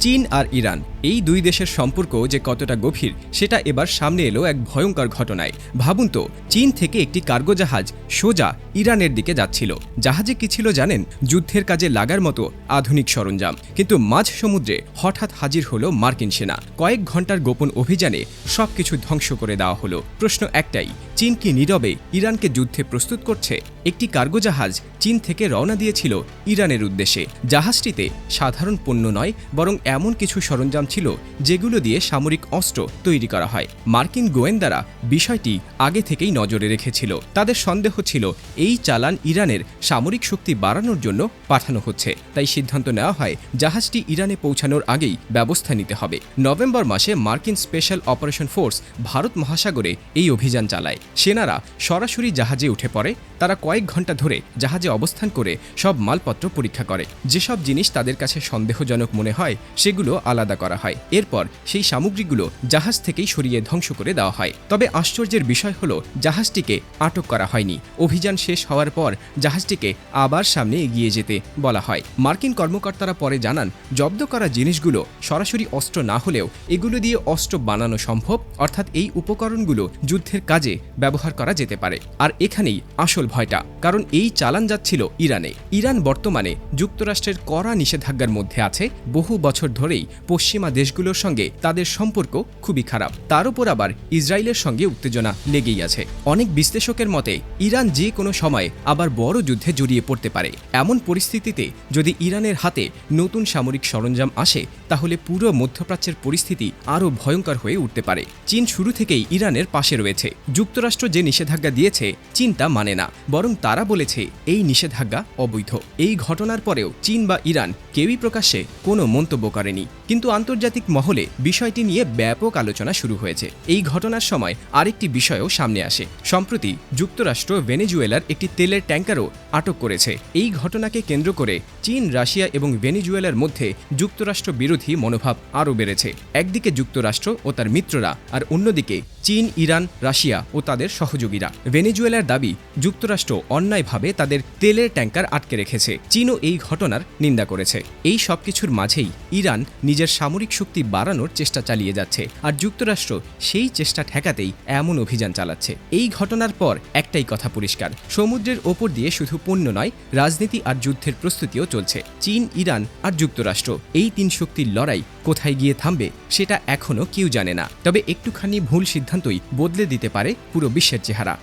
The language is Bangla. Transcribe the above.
চীন আর ইরান এই দুই দেশের সম্পর্ক যে কতটা গভীর সেটা এবার সামনে এলো এক ভয়ঙ্কর ঘটনায়। ভাবুন তো, চীন থেকে একটি কার্গো জাহাজ সোজা ইরানের দিকে যাচ্ছিল। জাহাজে কি ছিল জানেন? যুদ্ধের কাজে লাগার মতো আধুনিক সরঞ্জাম। কিন্তু মাঝ সমুদ্রে হঠাৎ হাজির হলো মার্কিন সেনা। কয়েক ঘন্টার গোপন অভিযানে সবকিছু ধ্বংস করে দেওয়া হলো। প্রশ্ন একটাই, চীন কি নীরবে ইরানকে যুদ্ধে প্রস্তুত করছে? একটি কার্গো জাহাজ চীন থেকে রওনা দিয়েছিল ইরানের উদ্দেশ্যে। জাহাজটিতে সাধারণ পণ্য নয়, বরং এমন কিছু সরঞ্জাম ছিল যেগুলো দিয়ে সামরিক অস্ত্র তৈরি করা হয়। মার্কিন গোয়েন্দারা বিষয়টি আগে থেকেই নজরে রেখেছিল। তাদের সন্দেহ ছিল এই চালান ইরানের সামরিক শক্তি বাড়ানোর জন্য পাঠানো হচ্ছে। তাই সিদ্ধান্ত নেওয়া হয় জাহাজটি ইরানে পৌঁছানোর আগেই ব্যবস্থা নিতে হবে। নভেম্বর মাসে মার্কিন স্পেশাল অপারেশন ফোর্স ভারত মহাসাগরে এই অভিযান চালায়। সেনারা সরাসরি জাহাজে উঠে পড়ে। তারা কয়েক ঘন্টা ধরে জাহাজে অবস্থান করে সব মালপত্র পরীক্ষা করে। যেসব জিনিস তাদের কাছে সন্দেহজনক মনে হয় সেগুলো আলাদা করা হয়। এরপর সেই সামগ্রীগুলো জাহাজ থেকেই সরিয়ে ধ্বংস করে দেওয়া হয়। তবে আশ্চর্যের বিষয় হলো, জাহাজটিকে আটক করা হয়নি। অভিযান শেষ হওয়ার পর জাহাজটিকে আবার সামনে এগিয়ে যেতে বলা হয়। মার্কিন কর্মকর্তারা পরে জানান, জব্দ করা জিনিসগুলো সরাসরি অস্ত্র না হলেও এগুলো দিয়ে অস্ত্র বানানো সম্ভব, অর্থাৎ এই উপকরণগুলো যুদ্ধের কাজে ব্যবহার করা যেতে পারে। আর এখানেই আসল ভয়টা, কারণ এই চালান যাচ্ছিল ইরানে। ইরান বর্তমানে যুক্তরাষ্ট্রের কড়া নিষেধাজ্ঞার মধ্যে আছে। বহু বছর ধরেই পশ্চিমা দেশগুলোর সঙ্গে তাদের সম্পর্ক খুবই খারাপ। তার উপর আবার ইসরায়েলের সঙ্গে উত্তেজনা লেগেই আছে। অনেক বিশ্লেষকের মতে ইরান যে কোনো সময় আবার বড় যুদ্ধে জড়িয়ে পড়তে পারে। এমন পরিস্থিতিতে যদি ইরানের হাতে নতুন সামরিক সরঞ্জাম আসে, তাহলে পুরো মধ্যপ্রাচ্যের পরিস্থিতি আরও ভয়ঙ্কর হয়ে উঠতে পারে। চীন শুরু থেকেই ইরানের পাশে রয়েছে। যুক্তরাষ্ট্র যে নিষেধাজ্ঞা দিয়েছে চীন তা মানে না, বরং তারা বলেছে এই নিষেধাজ্ঞা অবৈধ। এই ঘটনার পরেও চীন বা ইরান কেউই প্রকাশ্যে কোনো মন্তব্য করেনি। কিন্তু আন্তর্জাতিক মহলে বিষয়টি নিয়ে ব্যাপক আলোচনা শুরু হয়েছে। এই ঘটনার সময় আরেকটি বিষয়ও সামনে আসে। সম্প্রতি যুক্তরাষ্ট্র ভেনেজুয়েলার একটি তেলের ট্যাঙ্কারও আটক করেছে। এই ঘটনাকে কেন্দ্র করে চীন, রাশিয়া এবং ভেনেজুয়েলার মধ্যে যুক্তরাষ্ট্র বিরোধী মনোভাব আরও বেড়েছে। একদিকে যুক্তরাষ্ট্র ও তার মিত্ররা, আর অন্যদিকে চীন, ইরান, রাশিয়া ও তাদের সহযোগীরা। ভেনেজুয়েলার দাবি, যুক্তরাষ্ট্র অন্যায়ভাবে তাদের তেলের ট্যাঙ্কার আটকে রেখেছে। চীনও এই ঘটনার নিন্দা করেছে। এই সবকিছুর মাঝেই ইরান নিজের সামরিক শক্তি বাড়ানোর চেষ্টা চালিয়ে যাচ্ছে, আর যুক্তরাষ্ট্র সেই চেষ্টা ঠেকাতেই এমন অভিযান চালাচ্ছে। এই ঘটনার পর একটাই কথা পরিষ্কার, সমুদ্রের ওপর দিয়ে শুধু পণ্য নয়, রাজনীতি আর যুদ্ধের প্রস্তুতিও চলছে। চীন, ইরান আর যুক্তরাষ্ট্র, এই তিন শক্তির লড়াই কোথায় গিয়ে থামবে সেটা এখনও কেউ জানে না। তবে একটুখানি ভুল সিদ্ধান্তই বদলে দিতে পারে পুরো বিশ্বের চেহারা।